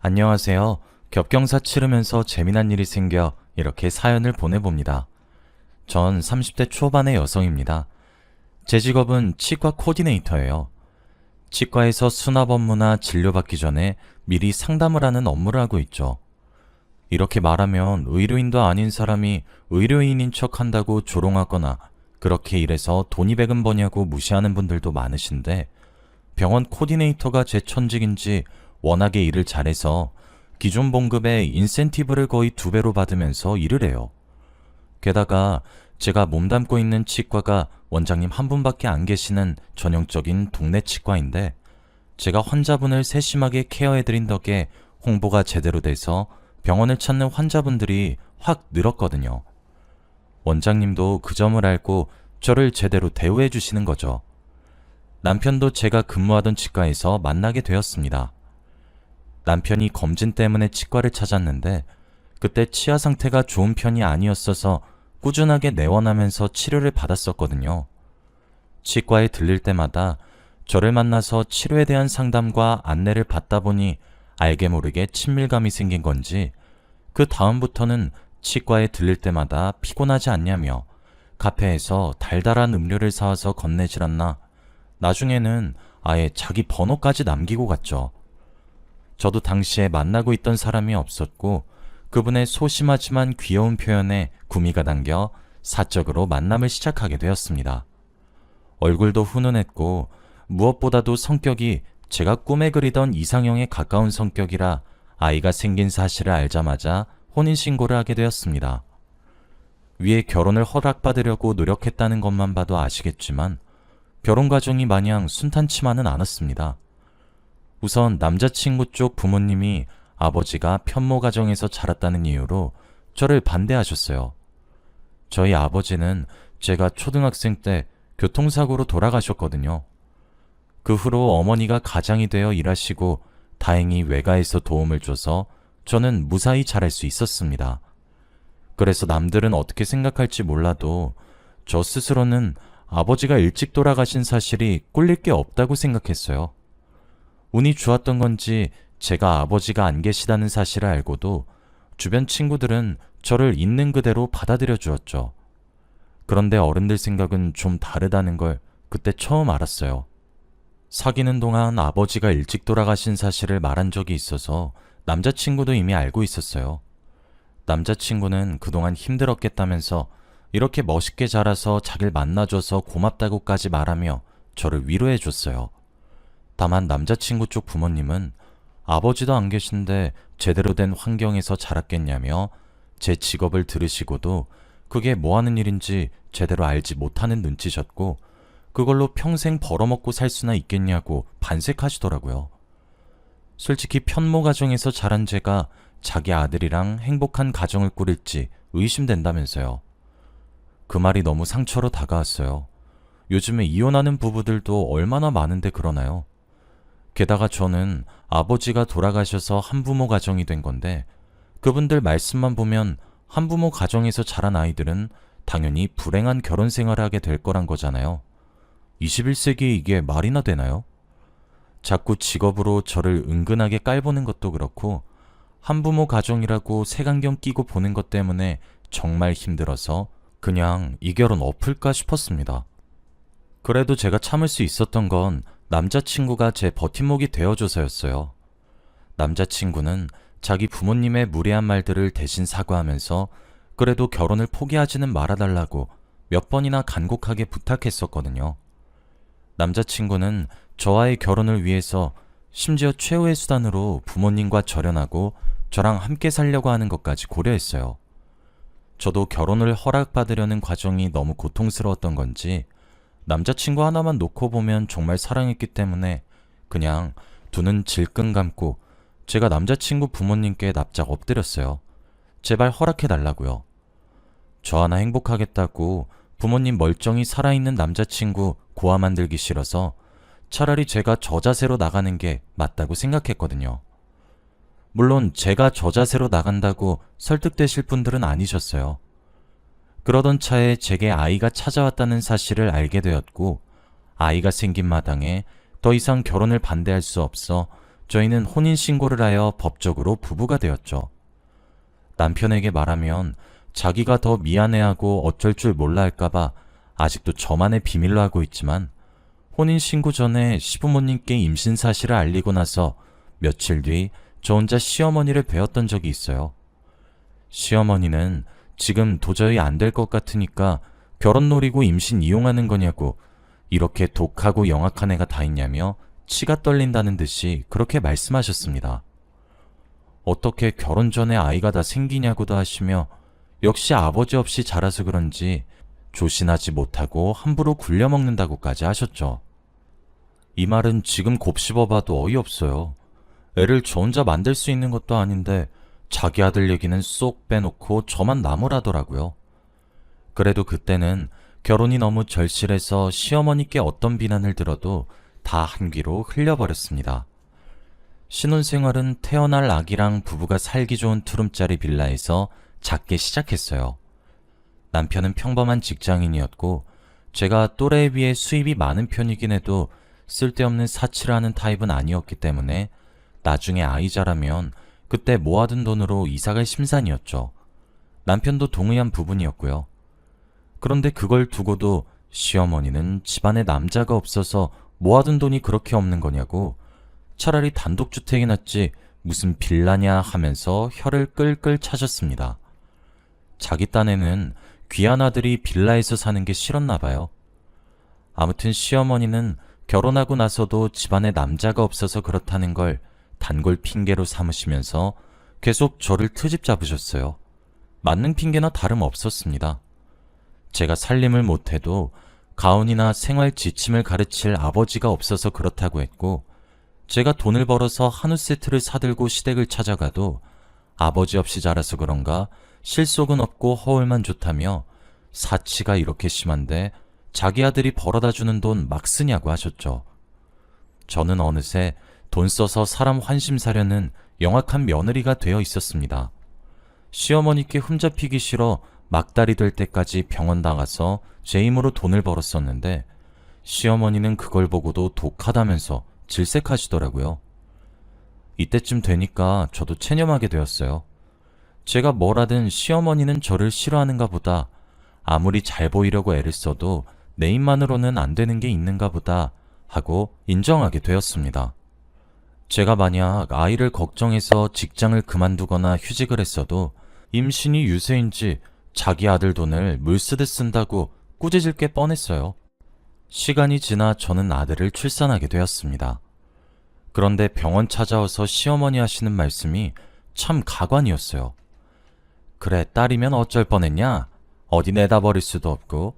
안녕하세요. 겹경사 치르면서 재미난 일이 생겨 이렇게 사연을 보내봅니다. 전 30대 초반의 여성입니다. 제 직업은 치과 코디네이터예요. 치과에서 수납 업무나 진료받기 전에 미리 상담을 하는 업무를 하고 있죠. 이렇게 말하면 의료인도 아닌 사람이 의료인인 척 한다고 조롱하거나 그렇게 일해서 돈이 배금 버냐고 무시하는 분들도 많으신데, 병원 코디네이터가 제 천직인지 워낙에 일을 잘해서 기존 봉급의 인센티브를 거의 2배로 받으면서 일을 해요. 게다가 제가 몸담고 있는 치과가 원장님 한 분밖에 안 계시는 전형적인 동네 치과인데, 제가 환자분을 세심하게 케어해드린 덕에 홍보가 제대로 돼서 병원을 찾는 환자분들이 확 늘었거든요. 원장님도 그 점을 알고 저를 제대로 대우해 주시는 거죠. 남편도 제가 근무하던 치과에서 만나게 되었습니다. 남편이 검진 때문에 치과를 찾았는데, 그때 치아 상태가 좋은 편이 아니었어서 꾸준하게 내원하면서 치료를 받았었거든요. 치과에 들릴 때마다 저를 만나서 치료에 대한 상담과 안내를 받다 보니 알게 모르게 친밀감이 생긴 건지, 그 다음부터는 치과에 들릴 때마다 피곤하지 않냐며 카페에서 달달한 음료를 사와서 건네질 않나, 나중에는 아예 자기 번호까지 남기고 갔죠. 저도 당시에 만나고 있던 사람이 없었고, 그분의 소심하지만 귀여운 표현에 구미가 당겨 사적으로 만남을 시작하게 되었습니다. 얼굴도 훈훈했고 무엇보다도 성격이 제가 꿈에 그리던 이상형에 가까운 성격이라 아이가 생긴 사실을 알자마자 혼인신고를 하게 되었습니다. 위에 결혼을 허락받으려고 노력했다는 것만 봐도 아시겠지만 결혼 과정이 마냥 순탄치만은 않았습니다. 우선 남자친구 쪽 부모님이 아버지가 편모 가정에서 자랐다는 이유로 저를 반대하셨어요. 저희 아버지는 제가 초등학생 때 교통사고로 돌아가셨거든요. 그 후로 어머니가 가장이 되어 일하시고 다행히 외가에서 도움을 줘서 저는 무사히 자랄 수 있었습니다. 그래서 남들은 어떻게 생각할지 몰라도 저 스스로는 아버지가 일찍 돌아가신 사실이 꿀릴 게 없다고 생각했어요. 운이 좋았던 건지 제가 아버지가 안 계시다는 사실을 알고도 주변 친구들은 저를 있는 그대로 받아들여 주었죠. 그런데 어른들 생각은 좀 다르다는 걸 그때 처음 알았어요. 사귀는 동안 아버지가 일찍 돌아가신 사실을 말한 적이 있어서 남자친구도 이미 알고 있었어요. 남자친구는 그동안 힘들었겠다면서 이렇게 멋있게 자라서 자길 만나줘서 고맙다고까지 말하며 저를 위로해 줬어요. 다만 남자친구 쪽 부모님은 아버지도 안 계신데 제대로 된 환경에서 자랐겠냐며 제 직업을 들으시고도 그게 뭐 하는 일인지 제대로 알지 못하는 눈치셨고, 그걸로 평생 벌어먹고 살 수나 있겠냐고 반색하시더라고요. 솔직히 편모 가정에서 자란 제가 자기 아들이랑 행복한 가정을 꾸릴지 의심된다면서요. 그 말이 너무 상처로 다가왔어요. 요즘에 이혼하는 부부들도 얼마나 많은데 그러나요? 게다가 저는 아버지가 돌아가셔서 한부모 가정이 된 건데, 그분들 말씀만 보면 한부모 가정에서 자란 아이들은 당연히 불행한 결혼 생활을 하게 될 거란 거잖아요. 21세기에 이게 말이나 되나요? 자꾸 직업으로 저를 은근하게 깔보는 것도 그렇고, 한부모 가정이라고 색안경 끼고 보는 것 때문에 정말 힘들어서 그냥 이 결혼 엎을까 싶었습니다. 그래도 제가 참을 수 있었던 건 남자친구가 제 버팀목이 되어줘서였어요. 남자친구는 자기 부모님의 무례한 말들을 대신 사과하면서 그래도 결혼을 포기하지는 말아달라고 몇 번이나 간곡하게 부탁했었거든요. 남자친구는 저와의 결혼을 위해서 심지어 최후의 수단으로 부모님과 절연하고 저랑 함께 살려고 하는 것까지 고려했어요. 저도 결혼을 허락받으려는 과정이 너무 고통스러웠던 건지 남자친구 하나만 놓고 보면 정말 사랑했기 때문에 그냥 두 눈 질끈 감고 제가 남자친구 부모님께 납작 엎드렸어요. 제발 허락해달라고요. 저 하나 행복하겠다고 부모님 멀쩡히 살아있는 남자친구 고아 만들기 싫어서 차라리 제가 저 자세로 나가는 게 맞다고 생각했거든요. 물론 제가 저 자세로 나간다고 설득되실 분들은 아니셨어요. 그러던 차에 제게 아이가 찾아왔다는 사실을 알게 되었고, 아이가 생긴 마당에 더 이상 결혼을 반대할 수 없어 저희는 혼인신고를 하여 법적으로 부부가 되었죠. 남편에게 말하면 자기가 더 미안해하고 어쩔 줄 몰라 할까봐 아직도 저만의 비밀로 하고 있지만, 혼인신고 전에 시부모님께 임신 사실을 알리고 나서 며칠 뒤 저 혼자 시어머니를 뵈었던 적이 있어요. 시어머니는 지금 도저히 안 될 것 같으니까 결혼 노리고 임신 이용하는 거냐고, 이렇게 독하고 영악한 애가 다 있냐며 치가 떨린다는 듯이 그렇게 말씀하셨습니다. 어떻게 결혼 전에 아이가 다 생기냐고도 하시며, 역시 아버지 없이 자라서 그런지 조신하지 못하고 함부로 굴려먹는다고까지 하셨죠. 이 말은 지금 곱씹어봐도 어이없어요. 애를 저 혼자 만들 수 있는 것도 아닌데 자기 아들 얘기는 쏙 빼놓고 저만 나무라더라고요. 그래도 그때는 결혼이 너무 절실해서 시어머니께 어떤 비난을 들어도 다 한 귀로 흘려버렸습니다. 신혼생활은 태어날 아기랑 부부가 살기 좋은 투룸짜리 빌라에서 작게 시작했어요. 남편은 평범한 직장인이었고, 제가 또래에 비해 수입이 많은 편이긴 해도 쓸데없는 사치를 하는 타입은 아니었기 때문에 나중에 아이 자라면 그때 모아둔 돈으로 이사갈 심산이었죠. 남편도 동의한 부분이었고요. 그런데 그걸 두고도 시어머니는 집안에 남자가 없어서 모아둔 돈이 그렇게 없는 거냐고, 차라리 단독주택이 낫지 무슨 빌라냐 하면서 혀를 끌끌 차셨습니다. 자기 딴에는 귀한 아들이 빌라에서 사는 게 싫었나 봐요. 아무튼 시어머니는 결혼하고 나서도 집안에 남자가 없어서 그렇다는 걸 단골 핑계로 삼으시면서 계속 저를 트집 잡으셨어요. 맞는 핑계나 다름없었습니다. 제가 살림을 못해도 가훈이나 생활 지침을 가르칠 아버지가 없어서 그렇다고 했고, 제가 돈을 벌어서 한우 세트를 사들고 시댁을 찾아가도 아버지 없이 자라서 그런가 실속은 없고 허울만 좋다며, 사치가 이렇게 심한데 자기 아들이 벌어다 주는 돈 막 쓰냐고 하셨죠. 저는 어느새 돈 써서 사람 환심 사려는 영악한 며느리가 되어 있었습니다. 시어머니께 흠잡히기 싫어 막달이 될 때까지 병원 나가서 제 힘으로 돈을 벌었었는데, 시어머니는 그걸 보고도 독하다면서 질색하시더라고요. 이때쯤 되니까 저도 체념하게 되었어요. 제가 뭘 하든 시어머니는 저를 싫어하는가 보다, 아무리 잘 보이려고 애를 써도 내 입만으로는 안 되는 게 있는가 보다 하고 인정하게 되었습니다. 제가 만약 아이를 걱정해서 직장을 그만두거나 휴직을 했어도 임신이 유세인지 자기 아들 돈을 물쓰듯 쓴다고 꾸짖을 게 뻔했어요. 시간이 지나 저는 아들을 출산하게 되었습니다. 그런데 병원 찾아와서 시어머니 하시는 말씀이 참 가관이었어요. 그래, 딸이면 어쩔 뻔했냐? 어디 내다 버릴 수도 없고.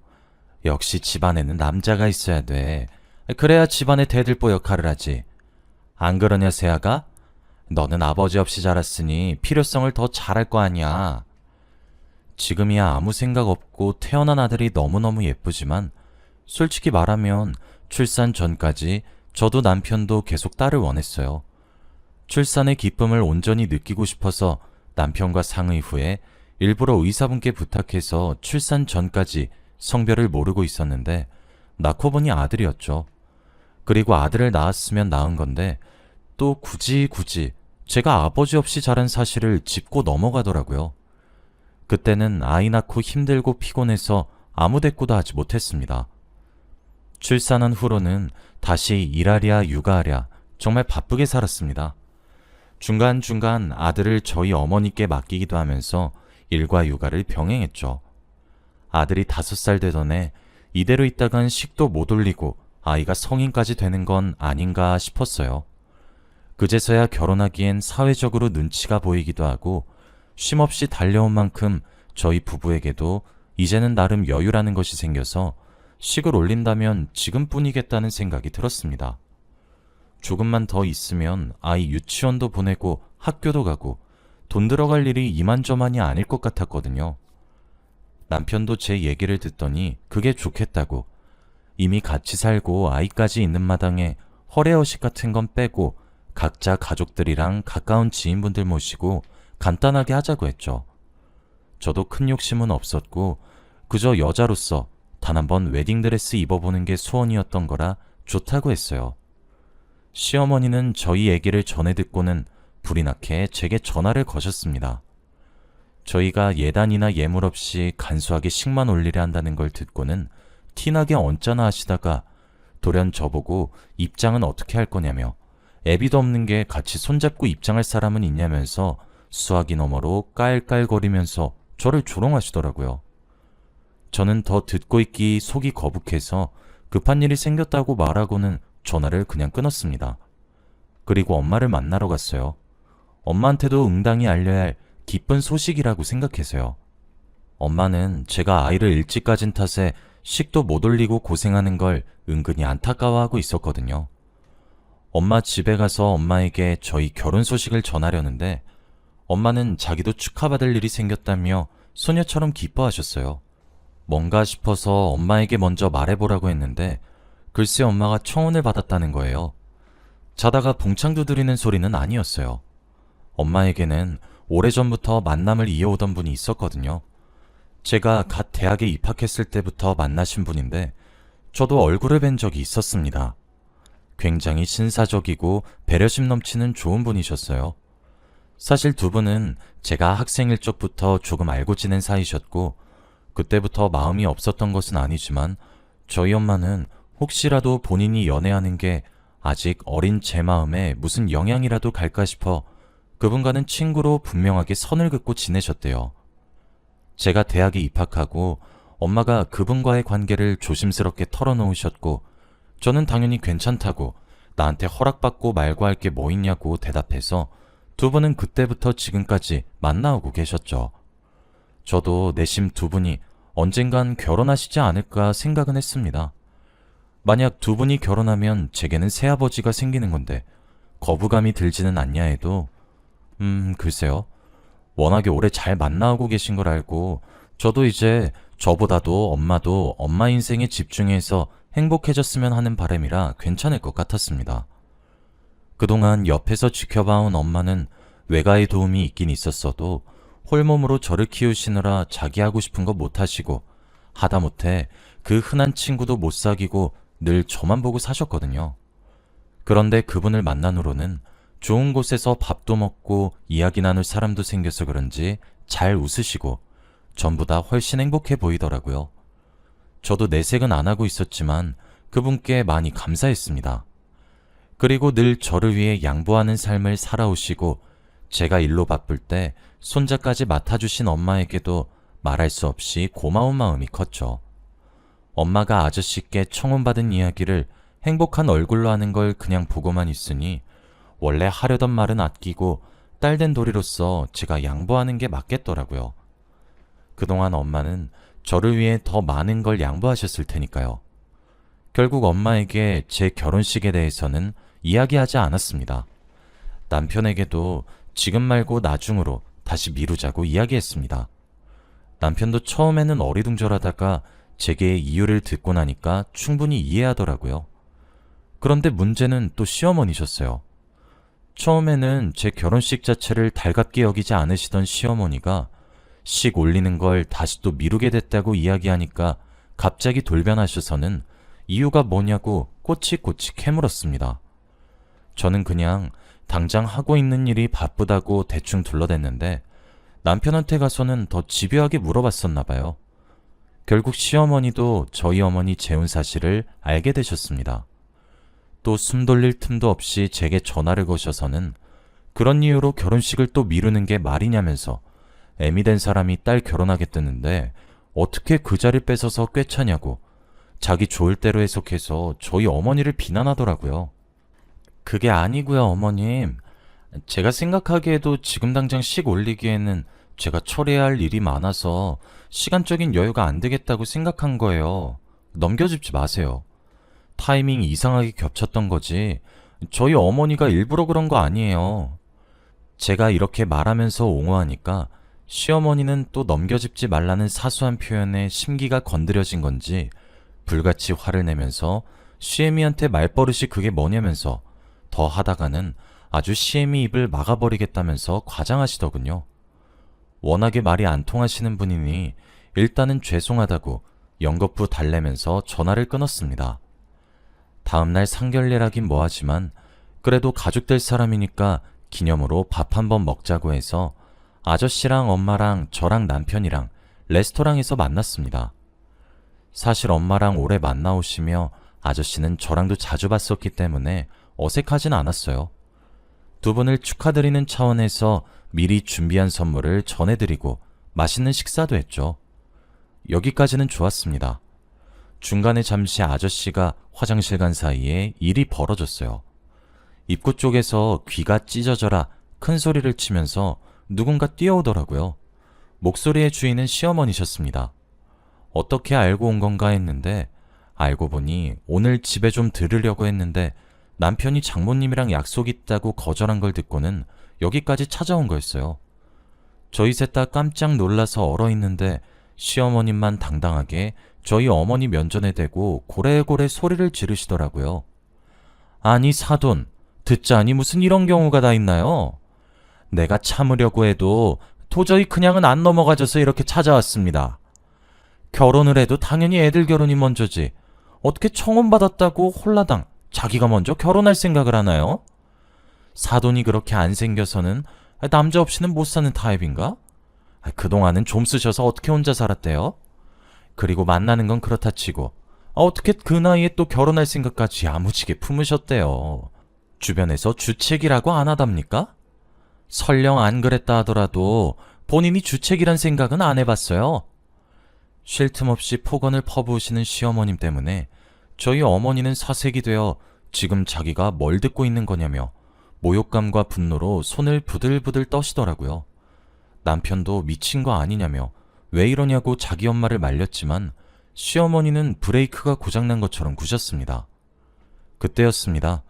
역시 집안에는 남자가 있어야 돼. 그래야 집안의 대들보 역할을 하지. 안 그러냐, 세아가? 너는 아버지 없이 자랐으니 필요성을 더 잘할 거 아니야. 지금이야 아무 생각 없고 태어난 아들이 너무너무 예쁘지만, 솔직히 말하면 출산 전까지 저도 남편도 계속 딸을 원했어요. 출산의 기쁨을 온전히 느끼고 싶어서 남편과 상의 후에 일부러 의사분께 부탁해서 출산 전까지 성별을 모르고 있었는데, 낳고 보니 아들이었죠. 그리고 아들을 낳았으면 낳은 건데 또 굳이 제가 아버지 없이 자란 사실을 짚고 넘어가더라고요. 그때는 아이 낳고 힘들고 피곤해서 아무 대꾸도 하지 못했습니다. 출산한 후로는 다시 일하랴 육아하랴 정말 바쁘게 살았습니다. 중간중간 아들을 저희 어머니께 맡기기도 하면서 일과 육아를 병행했죠. 아들이 5살 되던 해 이대로 있다간 식도 못 올리고 아이가 성인까지 되는 건 아닌가 싶었어요. 그제서야 결혼하기엔 사회적으로 눈치가 보이기도 하고, 쉼없이 달려온 만큼 저희 부부에게도 이제는 나름 여유라는 것이 생겨서 식을 올린다면 지금뿐이겠다는 생각이 들었습니다. 조금만 더 있으면 아이 유치원도 보내고 학교도 가고 돈 들어갈 일이 이만저만이 아닐 것 같았거든요. 남편도 제 얘기를 듣더니 그게 좋겠다고, 이미 같이 살고 아이까지 있는 마당에 허례허식 같은 건 빼고 각자 가족들이랑 가까운 지인분들 모시고 간단하게 하자고 했죠. 저도 큰 욕심은 없었고 그저 여자로서 단 한 번 웨딩드레스 입어보는 게 소원이었던 거라 좋다고 했어요. 시어머니는 저희 얘기를 전해 듣고는 불이 나게 제게 전화를 거셨습니다. 저희가 예단이나 예물 없이 간소하게 식만 올리려 한다는 걸 듣고는 티나게 언짢아 하시다가 돌연 저보고 입장은 어떻게 할 거냐며 애비도 없는 게 같이 손잡고 입장할 사람은 있냐면서 수화기 너머로 깔깔거리면서 저를 조롱하시더라고요. 저는 더 듣고 있기 속이 거북해서 급한 일이 생겼다고 말하고는 전화를 그냥 끊었습니다. 그리고 엄마를 만나러 갔어요. 엄마한테도 응당히 알려야 할 기쁜 소식이라고 생각해서요. 엄마는 제가 아이를 일찍 가진 탓에 식도 못 올리고 고생하는 걸 은근히 안타까워하고 있었거든요. 엄마 집에 가서 엄마에게 저희 결혼 소식을 전하려는데 엄마는 자기도 축하받을 일이 생겼다며 소녀처럼 기뻐하셨어요. 뭔가 싶어서 엄마에게 먼저 말해보라고 했는데 글쎄 엄마가 청혼을 받았다는 거예요. 자다가 봉창 두드리는 소리는 아니었어요. 엄마에게는 오래전부터 만남을 이어오던 분이 있었거든요. 제가 갓 대학에 입학했을 때부터 만나신 분인데 저도 얼굴을 뵌 적이 있었습니다. 굉장히 신사적이고 배려심 넘치는 좋은 분이셨어요. 사실 두 분은 제가 학생일 적부터 조금 알고 지낸 사이셨고 그때부터 마음이 없었던 것은 아니지만 저희 엄마는 혹시라도 본인이 연애하는 게 아직 어린 제 마음에 무슨 영향이라도 갈까 싶어 그분과는 친구로 분명하게 선을 긋고 지내셨대요. 제가 대학에 입학하고 엄마가 그분과의 관계를 조심스럽게 털어놓으셨고 저는 당연히 괜찮다고 나한테 허락받고 말고 할 게 뭐 있냐고 대답해서 두 분은 그때부터 지금까지 만나오고 계셨죠. 저도 내심 두 분이 언젠간 결혼하시지 않을까 생각은 했습니다. 만약 두 분이 결혼하면 제게는 새아버지가 생기는 건데 거부감이 들지는 않냐 해도 글쎄요. 워낙에 오래 잘 만나오고 계신 걸 알고 저도 이제 저보다도 엄마도 엄마 인생에 집중해서 행복해졌으면 하는 바람이라 괜찮을 것 같았습니다. 그동안 옆에서 지켜봐온 엄마는 외가의 도움이 있긴 있었어도 홀몸으로 저를 키우시느라 자기 하고 싶은 거 못하시고 하다못해 그 흔한 친구도 못 사귀고 늘 저만 보고 사셨거든요. 그런데 그분을 만난 후로는 좋은 곳에서 밥도 먹고 이야기 나눌 사람도 생겨서 그런지 잘 웃으시고 전보다 훨씬 행복해 보이더라고요. 저도 내색은 안 하고 있었지만 그분께 많이 감사했습니다. 그리고 늘 저를 위해 양보하는 삶을 살아오시고 제가 일로 바쁠 때 손자까지 맡아주신 엄마에게도 말할 수 없이 고마운 마음이 컸죠. 엄마가 아저씨께 청혼받은 이야기를 행복한 얼굴로 하는 걸 그냥 보고만 있으니 원래 하려던 말은 아끼고 딸된 도리로서 제가 양보하는 게 맞겠더라고요. 그동안 엄마는 저를 위해 더 많은 걸 양보하셨을 테니까요. 결국 엄마에게 제 결혼식에 대해서는 이야기하지 않았습니다. 남편에게도 지금 말고 나중으로 다시 미루자고 이야기했습니다. 남편도 처음에는 어리둥절하다가 제게 이유를 듣고 나니까 충분히 이해하더라고요. 그런데 문제는 또 시어머니셨어요. 처음에는 제 결혼식 자체를 달갑게 여기지 않으시던 시어머니가 식 올리는 걸 다시 또 미루게 됐다고 이야기하니까 갑자기 돌변하셔서는 이유가 뭐냐고 꼬치꼬치 캐물었습니다. 저는 그냥 당장 하고 있는 일이 바쁘다고 대충 둘러댔는데 남편한테 가서는 더 집요하게 물어봤었나 봐요. 결국 시어머니도 저희 어머니 재혼 사실을 알게 되셨습니다. 또 숨 돌릴 틈도 없이 제게 전화를 거셔서는 그런 이유로 결혼식을 또 미루는 게 말이냐면서 애미 된 사람이 딸 결혼하겠다는데 어떻게 그 자리를 뺏어서 꿰차냐고 자기 좋을 대로 해석해서 저희 어머니를 비난하더라고요. 그게 아니고요, 어머님. 제가 생각하기에도 지금 당장 식 올리기에는 제가 처리해야 할 일이 많아서 시간적인 여유가 안 되겠다고 생각한 거예요. 넘겨짚지 마세요. 타이밍이 이상하게 겹쳤던 거지 저희 어머니가 일부러 그런 거 아니에요. 제가 이렇게 말하면서 옹호하니까 시어머니는 또 넘겨짚지 말라는 사소한 표현에 심기가 건드려진 건지 불같이 화를 내면서 시애미한테 말버릇이 그게 뭐냐면서 더 하다가는 아주 시애미 입을 막아버리겠다면서 과장하시더군요. 워낙에 말이 안 통하시는 분이니 일단은 죄송하다고 연거푸 달래면서 전화를 끊었습니다. 다음날 상견례라긴 뭐하지만 그래도 가족 될 사람이니까 기념으로 밥 한번 먹자고 해서 아저씨랑 엄마랑 저랑 남편이랑 레스토랑에서 만났습니다. 사실 엄마랑 오래 만나오시며 아저씨는 저랑도 자주 봤었기 때문에 어색하진 않았어요. 두 분을 축하드리는 차원에서 미리 준비한 선물을 전해드리고 맛있는 식사도 했죠. 여기까지는 좋았습니다. 중간에 잠시 아저씨가 화장실 간 사이에 일이 벌어졌어요. 입구 쪽에서 귀가 찢어져라 큰 소리를 치면서 누군가 뛰어오더라고요. 목소리의 주인은 시어머니셨습니다. 어떻게 알고 온 건가 했는데 알고 보니 오늘 집에 좀 들으려고 했는데 남편이 장모님이랑 약속 있다고 거절한 걸 듣고는 여기까지 찾아온 거였어요. 저희 셋 다 깜짝 놀라서 얼어있는데 시어머님만 당당하게 저희 어머니 면전에 대고 고래고래 소리를 지르시더라고요. 아니 사돈, 듣자니 무슨 이런 경우가 다 있나요? 내가 참으려고 해도 도저히 그냥은 안 넘어가져서 이렇게 찾아왔습니다. 결혼을 해도 당연히 애들 결혼이 먼저지. 어떻게 청혼받았다고 홀라당 자기가 먼저 결혼할 생각을 하나요? 사돈이 그렇게 안 생겨서는 남자 없이는 못 사는 타입인가? 그동안은 좀 쓰셔서 어떻게 혼자 살았대요? 그리고 만나는 건 그렇다 치고 어떻게 그 나이에 또 결혼할 생각까지 야무지게 품으셨대요. 주변에서 주책이라고 안 하답니까? 설령 안 그랬다 하더라도 본인이 주책이란 생각은 안 해봤어요. 쉴 틈 없이 폭언을 퍼부으시는 시어머님 때문에 저희 어머니는 사색이 되어 지금 자기가 뭘 듣고 있는 거냐며 모욕감과 분노로 손을 부들부들 떠시더라고요. 남편도 미친 거 아니냐며 왜 이러냐고 자기 엄마를 말렸지만 시어머니는 브레이크가 고장난 것처럼 구셨습니다. 그때였습니다.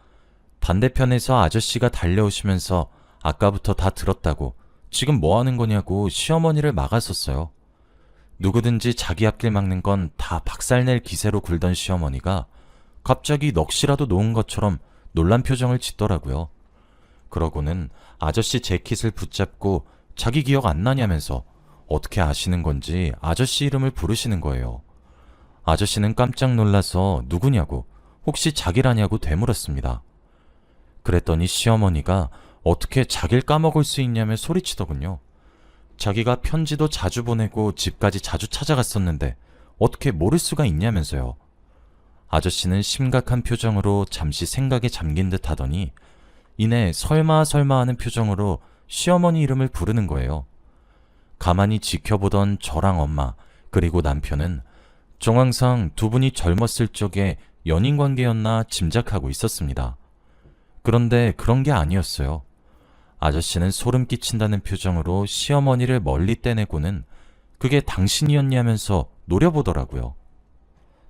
반대편에서 아저씨가 달려오시면서 아까부터 다 들었다고 지금 뭐 하는 거냐고 시어머니를 막았었어요. 누구든지 자기 앞길 막는 건 다 박살낼 기세로 굴던 시어머니가 갑자기 넋이라도 놓은 것처럼 놀란 표정을 짓더라고요. 그러고는 아저씨 재킷을 붙잡고 자기 기억 안 나냐면서 어떻게 아시는 건지 아저씨 이름을 부르시는 거예요. 아저씨는 깜짝 놀라서 누구냐고 혹시 자기라냐고 되물었습니다. 그랬더니 시어머니가 어떻게 자길 까먹을 수 있냐며 소리치더군요. 자기가 편지도 자주 보내고 집까지 자주 찾아갔었는데 어떻게 모를 수가 있냐면서요. 아저씨는 심각한 표정으로 잠시 생각에 잠긴 듯 하더니 이내 설마 하는 표정으로 시어머니 이름을 부르는 거예요. 가만히 지켜보던 저랑 엄마 그리고 남편은 정황상 두 분이 젊었을 적에 연인 관계였나 짐작하고 있었습니다. 그런데 그런 게 아니었어요. 아저씨는 소름 끼친다는 표정으로 시어머니를 멀리 떼내고는 그게 당신이었냐면서 노려보더라고요.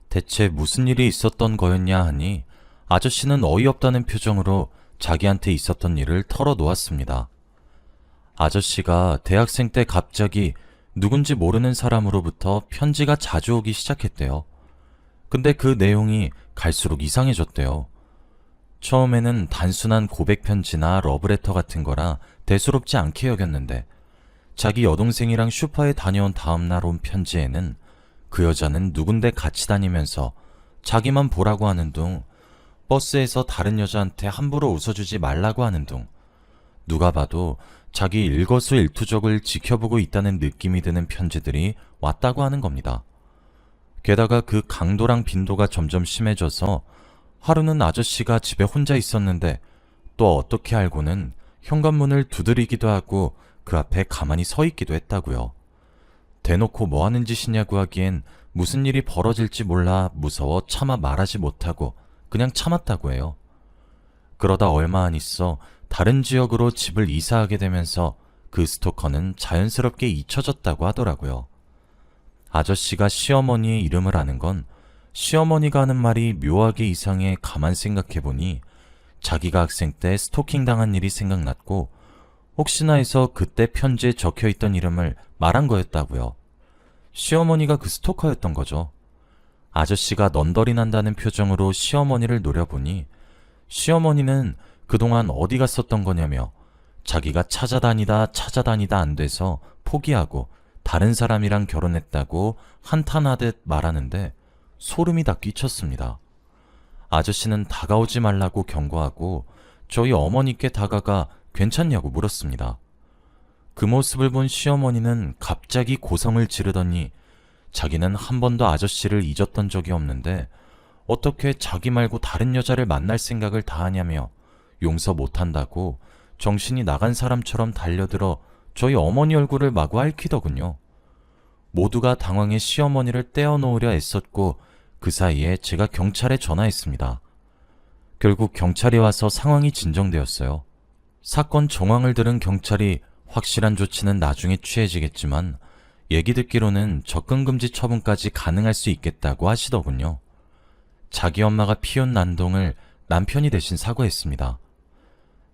대체 무슨 일이 있었던 거였냐 하니 아저씨는 어이없다는 표정으로 자기한테 있었던 일을 털어놓았습니다. 아저씨가 대학생 때 갑자기 누군지 모르는 사람으로부터 편지가 자주 오기 시작했대요. 근데 그 내용이 갈수록 이상해졌대요. 처음에는 단순한 고백 편지나 러브레터 같은 거라 대수롭지 않게 여겼는데 자기 여동생이랑 슈퍼에 다녀온 다음날 온 편지에는 그 여자는 누군데 같이 다니면서 자기만 보라고 하는 둥, 버스에서 다른 여자한테 함부로 웃어주지 말라고 하는 둥, 누가 봐도 자기 일거수일투족을 지켜보고 있다는 느낌이 드는 편지들이 왔다고 하는 겁니다. 게다가 그 강도랑 빈도가 점점 심해져서 하루는 아저씨가 집에 혼자 있었는데 또 어떻게 알고는 현관문을 두드리기도 하고 그 앞에 가만히 서 있기도 했다고요. 대놓고 뭐 하는 짓이냐고 하기엔 무슨 일이 벌어질지 몰라 무서워 차마 말하지 못하고 그냥 참았다고 해요. 그러다 얼마 안 있어 다른 지역으로 집을 이사하게 되면서 그 스토커는 자연스럽게 잊혀졌다고 하더라고요. 아저씨가 시어머니의 이름을 아는 건 시어머니가 하는 말이 묘하게 이상해 가만 생각해보니 자기가 학생 때 스토킹 당한 일이 생각났고 혹시나 해서 그때 편지에 적혀있던 이름을 말한 거였다고요. 시어머니가 그 스토커였던 거죠. 아저씨가 넌더리 난다는 표정으로 시어머니를 노려보니 시어머니는 그동안 어디 갔었던 거냐며 자기가 찾아다니다 안 돼서 포기하고 다른 사람이랑 결혼했다고 한탄하듯 말하는데 소름이 다 끼쳤습니다. 아저씨는 다가오지 말라고 경고하고 저희 어머니께 다가가 괜찮냐고 물었습니다. 그 모습을 본 시어머니는 갑자기 고성을 지르더니 자기는 한 번도 아저씨를 잊었던 적이 없는데 어떻게 자기 말고 다른 여자를 만날 생각을 다 하냐며 용서 못한다고 정신이 나간 사람처럼 달려들어 저희 어머니 얼굴을 마구 핥히더군요. 모두가 당황해 시어머니를 떼어놓으려 애썼고 그 사이에 제가 경찰에 전화했습니다. 결국 경찰이 와서 상황이 진정되었어요. 사건 정황을 들은 경찰이 확실한 조치는 나중에 취해지겠지만 얘기 듣기로는 접근금지 처분까지 가능할 수 있겠다고 하시더군요. 자기 엄마가 피운 난동을 남편이 대신 사과했습니다.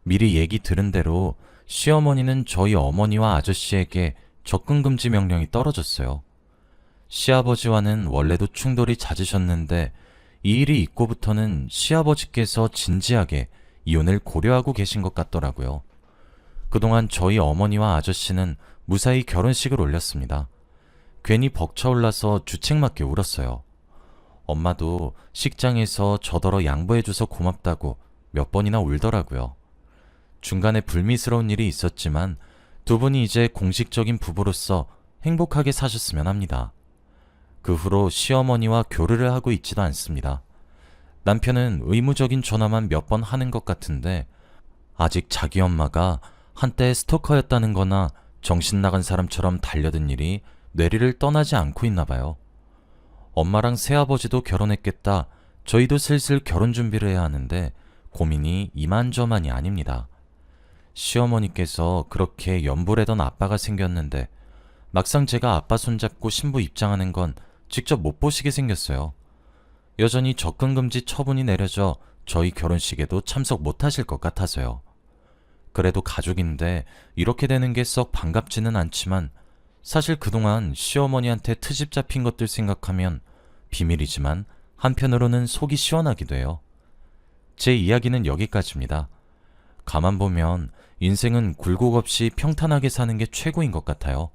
미리 얘기 들은 대로 시어머니는 저희 어머니와 아저씨에게 접근금지 명령이 떨어졌어요. 시아버지와는 원래도 충돌이 잦으셨는데 이 일이 있고부터는 시아버지께서 진지하게 이혼을 고려하고 계신 것 같더라고요. 그동안 저희 어머니와 아저씨는 무사히 결혼식을 올렸습니다. 괜히 벅차올라서 주책맞게 울었어요. 엄마도 식장에서 저더러 양보해줘서 고맙다고 몇 번이나 울더라고요. 중간에 불미스러운 일이 있었지만 두 분이 이제 공식적인 부부로서 행복하게 사셨으면 합니다. 그 후로 시어머니와 교류를 하고 있지도 않습니다. 남편은 의무적인 전화만 몇 번 하는 것 같은데 아직 자기 엄마가 한때 스토커였다는 거나 정신 나간 사람처럼 달려든 일이 뇌리를 떠나지 않고 있나 봐요. 엄마랑 새아버지도 결혼했겠다. 저희도 슬슬 결혼 준비를 해야 하는데 고민이 이만저만이 아닙니다. 시어머니께서 그렇게 연불하던 아빠가 생겼는데 막상 제가 아빠 손잡고 신부 입장하는 건 직접 못 보시게 생겼어요. 여전히 접근금지 처분이 내려져 저희 결혼식에도 참석 못 하실 것 같아서요. 그래도 가족인데 이렇게 되는 게 썩 반갑지는 않지만 사실 그동안 시어머니한테 트집 잡힌 것들 생각하면 비밀이지만 한편으로는 속이 시원하기도 해요. 제 이야기는 여기까지입니다. 가만 보면 인생은 굴곡 없이 평탄하게 사는 게 최고인 것 같아요.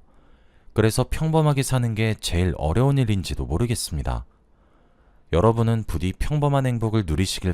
그래서 평범하게 사는 게 제일 어려운 일인지도 모르겠습니다. 여러분은 부디 평범한 행복을 누리시길